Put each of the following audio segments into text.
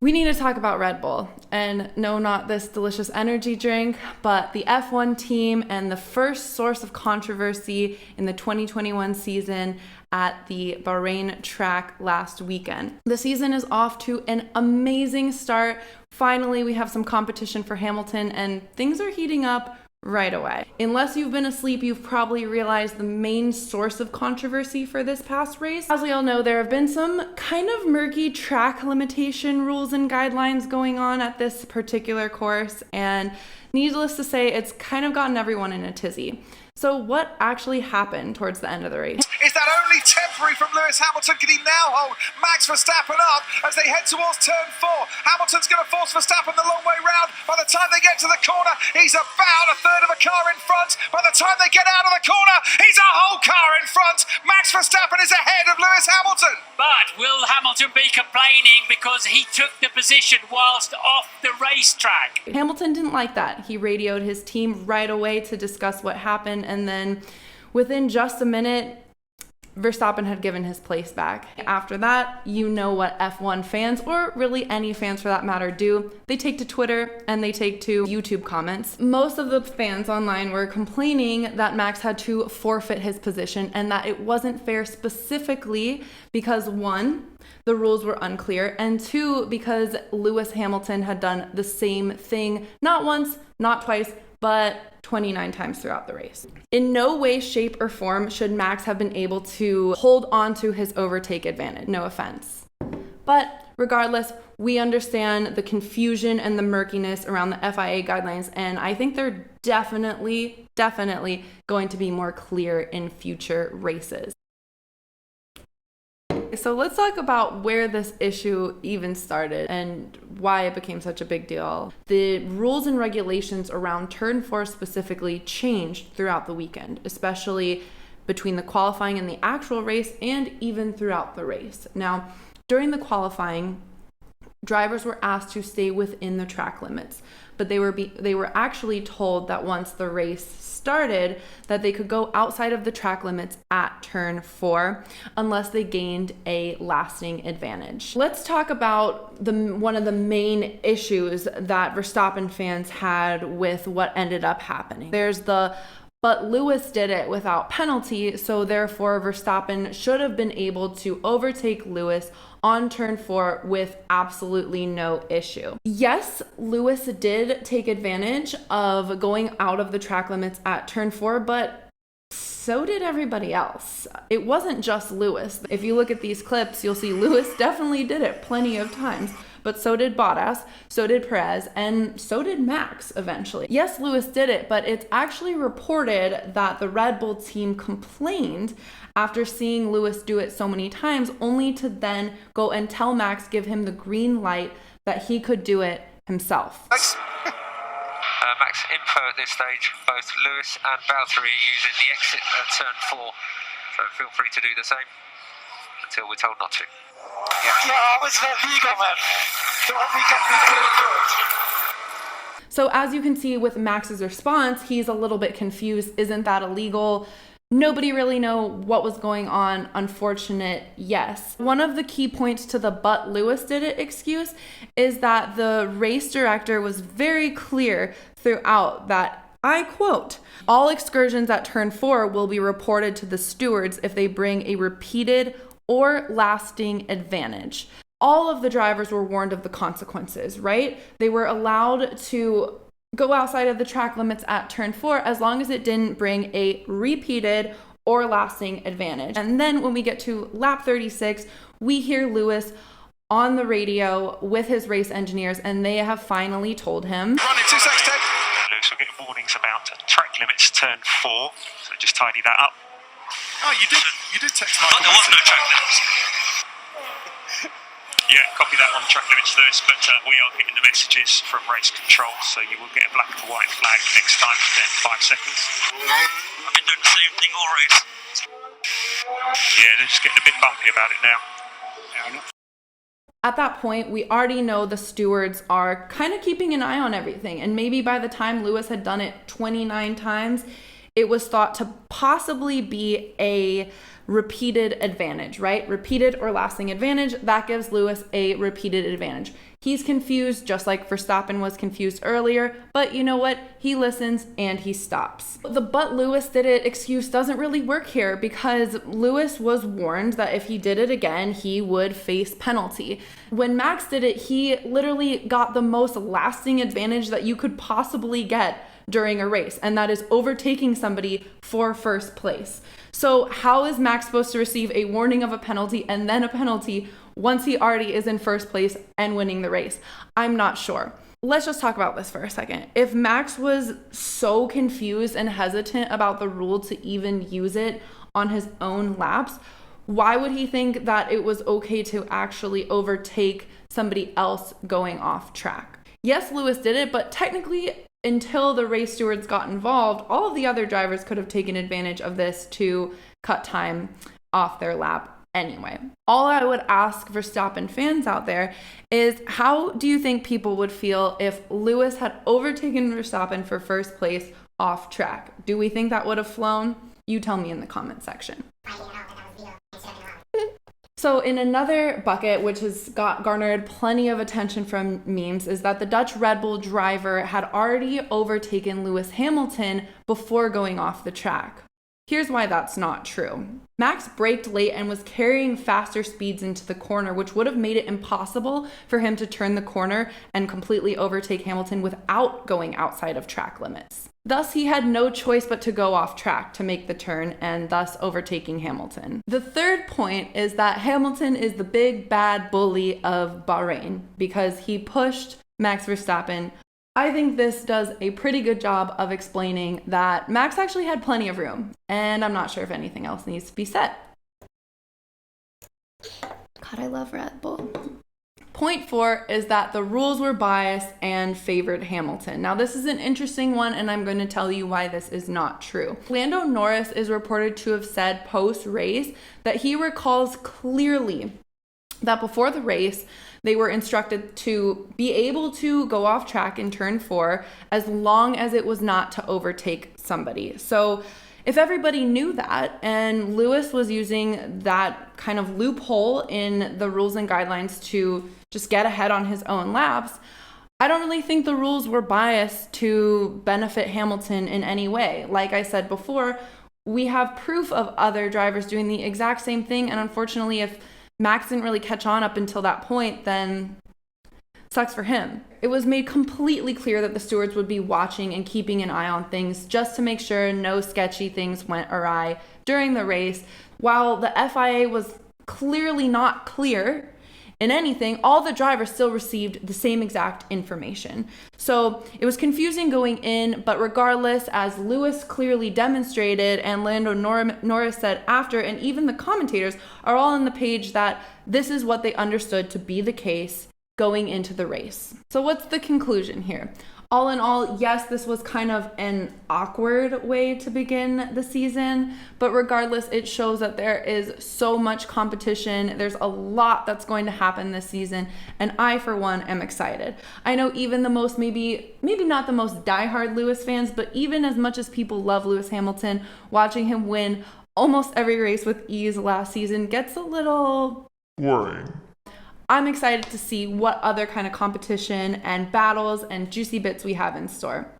We need to talk about Red Bull. And no, not this delicious energy drink, but the F1 team and the first source of controversy in the 2021 season at the Bahrain track last weekend. The season is off to an amazing start. Finally, we have some competition for Hamilton and things are heating up right away. Unless you've been asleep, you've probably realized the main source of controversy for this past race. As we all know, there have been some kind of murky track limitation rules and guidelines going on at this particular course, and needless to say, it's kind of gotten everyone in a tizzy. So what actually happened towards the end of the race? Is that only temporary from Lewis Hamilton? Can he now hold Max Verstappen up as they head towards turn 4? Hamilton's going to force Verstappen the long way round. By the time they get to the corner, he's about a third of a car in front. By the time they get out of the corner, he's a whole car in front. Max Verstappen is ahead of Lewis Hamilton. But will Hamilton be complaining because he took the position whilst off the racetrack? Hamilton didn't like that. He radioed his team right away to discuss what happened, and then within just a minute, Verstappen had given his place back. After that, you know what F1 fans, or really any fans for that matter, do. They take to Twitter and they take to YouTube comments. Most of the fans online were complaining that Max had to forfeit his position and that it wasn't fair, specifically because 1, the rules were unclear, and 2, because Lewis Hamilton had done the same thing, not once, not twice, but 29 times throughout the race. In no way, shape, or form should Max have been able to hold on to his overtake advantage. No offense. But regardless, we understand the confusion and the murkiness around the FIA guidelines, and I think they're definitely going to be more clear in future races. So let's talk about where this issue even started and why it became such a big deal. The rules and regulations around turn 4 specifically changed throughout the weekend, especially between the qualifying and the actual race, and even throughout the race. Now, during the qualifying, drivers were asked to stay within the track limits, but they were actually told that once the race started, that they could go outside of the track limits at turn 4 unless they gained a lasting advantage. Let's talk about one of the main issues that Verstappen fans had with what ended up happening. There's but Lewis did it without penalty, so therefore Verstappen should have been able to overtake Lewis on turn 4 with absolutely no issue. Yes, Lewis did take advantage of going out of the track limits at turn 4, but so did everybody else. It wasn't just Lewis. If you look at these clips, you'll see Lewis definitely did it plenty of times, but so did Bottas, so did Perez, and so did Max eventually. Yes, Lewis did it, but it's actually reported that the Red Bull team complained after seeing Lewis do it so many times, only to then go and tell Max, give him the green light that he could do it himself. Max info at this stage, both Lewis and Valtteri are using the exit at turn 4, so feel free to do the same until we're told not to. No, it's not legal, man. Don't we get good? So as you can see with Max's response, he's a little bit confused. Isn't that illegal? Nobody really know what was going on. Unfortunate, yes. One of the key points to the "but Lewis did it" excuse is that the race director was very clear throughout that, I quote, "All excursions at turn 4 will be reported to the stewards if they bring a repeated or lasting advantage." All of the drivers were warned of the consequences, right? They were allowed to go outside of the track limits at turn 4 as long as it didn't bring a repeated or lasting advantage. And then when we get to lap 36, we hear Lewis on the radio with his race engineers, and they have finally told him, Running 2 seconds, Ted. Lewis, we're getting warnings about track limits turn 4, so just tidy that up. Oh, you did text Michael. There was no track limits. Yeah, copy that on track limits, Lewis, but we are getting the messages from race control, so you will get a black and white flag next time within 5 seconds. I've been doing the same thing all race. Yeah, they're just getting a bit bumpy about it now. At that point, we already know the stewards are kind of keeping an eye on everything, and maybe by the time Lewis had done it 29 times, it was thought to possibly be a repeated advantage, right? Repeated or lasting advantage, that gives Lewis a repeated advantage. He's confused, just like Verstappen was confused earlier, but you know what? He listens and he stops. The "but Lewis did it" excuse doesn't really work here, because Lewis was warned that if he did it again, he would face penalty. When Max did it, he literally got the most lasting advantage that you could possibly get during a race, and that is overtaking somebody for first place. So how is Max supposed to receive a warning of a penalty and then a penalty once he already is in first place and winning the race? I'm not sure. Let's just talk about this for a second. If Max was so confused and hesitant about the rule to even use it on his own laps, why would he think that it was okay to actually overtake somebody else going off track? Yes, Lewis did it, but technically, until the race stewards got involved, all of the other drivers could have taken advantage of this to cut time off their lap anyway. All I would ask Verstappen fans out there is, how do you think people would feel if Lewis had overtaken Verstappen for first place off track? Do we think that would have flown? You tell me in the comment section. So in another bucket, which has garnered plenty of attention from memes, is that the Dutch Red Bull driver had already overtaken Lewis Hamilton before going off the track. Here's why that's not true. Max braked late and was carrying faster speeds into the corner, which would have made it impossible for him to turn the corner and completely overtake Hamilton without going outside of track limits. Thus, he had no choice but to go off track to make the turn, and thus overtaking Hamilton. The third point is that Hamilton is the big bad bully of Bahrain because he pushed Max Verstappen. I think this does a pretty good job of explaining that Max actually had plenty of room, and I'm not sure if anything else needs to be said. God, I love Red Bull. Point 4 is that the rules were biased and favored Hamilton. Now, this is an interesting one, and I'm going to tell you why this is not true. Lando Norris is reported to have said post-race that he recalls clearly that before the race, they were instructed to be able to go off track in turn 4 as long as it was not to overtake somebody. So if everybody knew that, and Lewis was using that kind of loophole in the rules and guidelines to just get ahead on his own laps, I don't really think the rules were biased to benefit Hamilton in any way. Like I said before, we have proof of other drivers doing the exact same thing, and unfortunately, if Max didn't really catch on up until that point, then sucks for him. It was made completely clear that the stewards would be watching and keeping an eye on things just to make sure no sketchy things went awry during the race. While the FIA was clearly not clear in anything, all the drivers still received the same exact information. So it was confusing going in, but regardless, as Lewis clearly demonstrated and Lando Norris said after, and even the commentators are all on the page that this is what they understood to be the case going into the race. So what's the conclusion here? All in all, yes, this was kind of an awkward way to begin the season, but regardless, it shows that there is so much competition. There's a lot that's going to happen this season, and I, for one, am excited. I know even the most, maybe not the most diehard Lewis fans, but even as much as people love Lewis Hamilton, watching him win almost every race with ease last season gets a little worrying. I'm excited to see what other kind of competition and battles and juicy bits we have in store.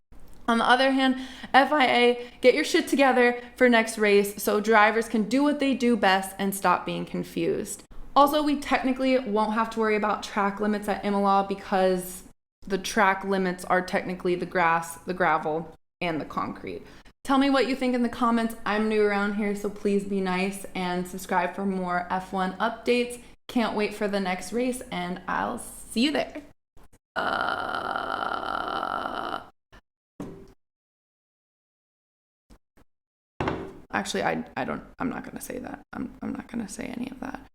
On the other hand, FIA, get your shit together for next race so drivers can do what they do best and stop being confused. Also, we technically won't have to worry about track limits at Imola because the track limits are technically the grass, the gravel, and the concrete. Tell me what you think in the comments. I'm new around here, so please be nice and subscribe for more F1 updates. Can't wait for the next race, and I'll see you there. Actually, I'm not going to say that. I'm not going to say any of that.